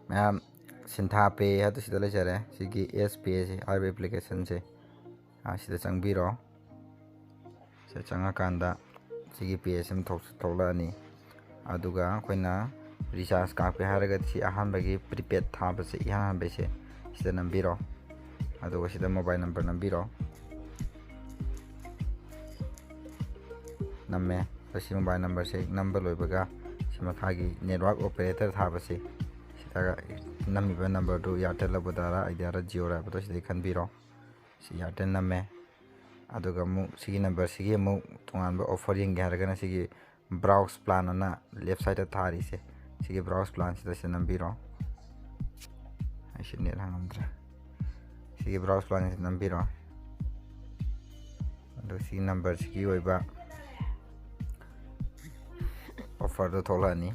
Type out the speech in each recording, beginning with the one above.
ma'am सिंथा पे है तो सीधा ले जा रहे हैं सिगी एस पे से आर एप्लीकेशन से सीधा चंगबीरो से चंगा कांदा सिगी पे से थोलानी अदुगा कोइना रिचार्ज कापे हारगा सी अहानबगी प्रीपेड थाबसे इहान बेसे सीधा नंबीरो अदुगा सीधा मोबाइल नंबर नंबीरो नम्मे बसी मोबाइल नंबर से नंबर लोइबगा सिमखागी नेटवर्क ऑपरेटर थाबसे सीधा नम्मीबा नंबर दो एयरटेल लबदारा आइडिया जियो राबतो सीधा खनबीरो सी एयरटेल नम्मे अदुगा मु सिगी नंबर सिगी मु तोंगानबा ऑफर यंगे हारगना सिगी ब्राउज प्लान ना लेफ्ट साइड थारी से सिगी ब्राउज प्लान से नंबीरो ऐसे नेट हंगमद्रे सिगी ब्राउज प्लान से नंबीरो अदु सिगी नंबर सिगी ओइबा ऑफर तो थोलानी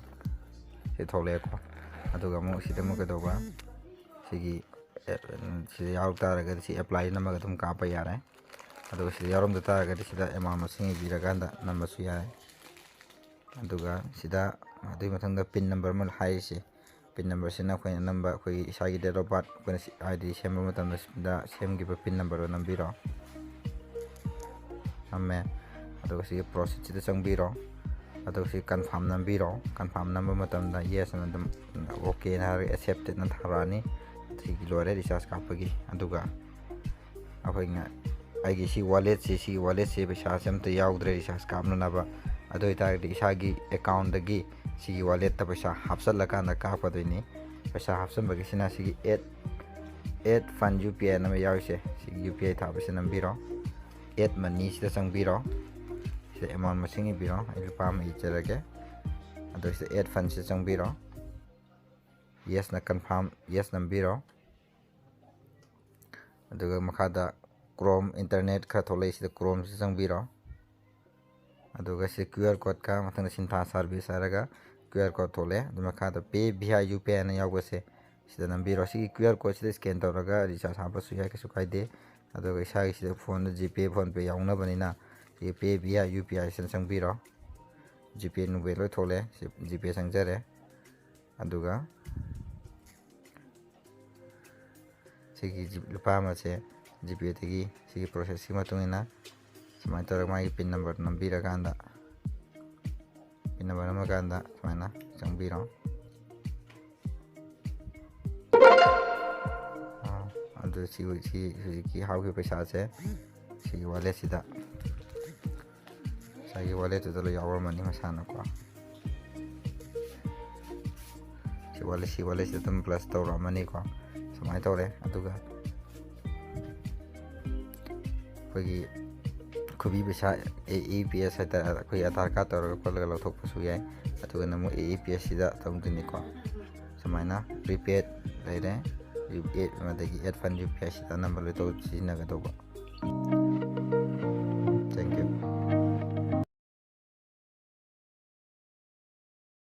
से थोलेको अदुगा मु सिदा मु कदोबा सिगी सिदा याव तारगा सि अप्लाई नमगा तुम कापा यारे अदुगा सिदा यारोम तारगा सिदा अमाउंट मसिंग बिरगांदा नंबसु यारे अदुगा सिदा अदुई मथंगदा पिन नंबर मन हाइसे पिन नंबर सिना खोय नंबर खोय इसागी डेट ऑफ बर्थ कोन आईडी सेम मतम दा सेम गिबा पिन नंबर नंबीरो नम्मे अदुगा सि प्रोसेस सिदा चंगबीरो अदुगा सि कंफर्म नंबीरो कंफर्म नंबर मतम दा यस नदम ओके ना एक्सेप्टेड ना थारानी सिगी लोरे रिचार्ज कापगी अदुगा अखोइना आइगी सी वॉलेट से पैसा सेमते याउद्रे रिचार्ज कापननाबा अदुई तारदी इसागी अकाउंट दगी सिगी वॉलेट ता पैसा हापसलकाना कापदोइनी पैसा हापसनबगी सिना सिगी एड फंड यूपीआई नम याउसे सिगी यूपीआई थाबसे नंबीरो एड मनी सिदा चंगबीरो से अमाउंट मसिंग बिरो रुपा म इचरगे अदु से एड फंड से चंगबीरो यस ना कंफर्म यस नंबीरो अदुगा मखादा क्रोम इंटरनेट खा थोले से क्रोम से चंगबीरो अदुगा से क्यूआर कोड का मथंग सिंथा सर्विस आरगा क्यूआर कोड थोले अदु मखादा पे भिया यूपीआई ना यावगसे सिदा नंबीरो सी क्यूआर कोड से स्कैन तौरगा रिचार्ज हापसु या केसु काइदे अदुगा इसागी से फोन जीपे फोन पे यावना बनिना ये पे भिया यूपीआई से चंगबीरो जीपे नुबे लोय थोले जीपे संगजरे अदुगा सिगी लुपा मसे जीपे तगी सिगी प्रोसेस की मतुंगिना समाय तौर मागी पिन नंबर नंबीरकांदा पिन नंबर नमकांदा समायना चंगबीरो अदु सिगी हाउ के पैसा से सिगी वालेट सिदा सागी वालेट तो लो यावरमनी मसाना को सी वालेट से तुम प्लस तौरमनी को समाय तौरे अदुगा कोई खुबी पैसा AEPS है कोई आधार कार्ड तौर पर लगा लौथोकपसु याय अदुगा नमु AEPS सिदा तंगदिनी को समायना प्रीपेड लेरे add Madgi add fund UPI सिदा नंबर ले तो सिनगदोबा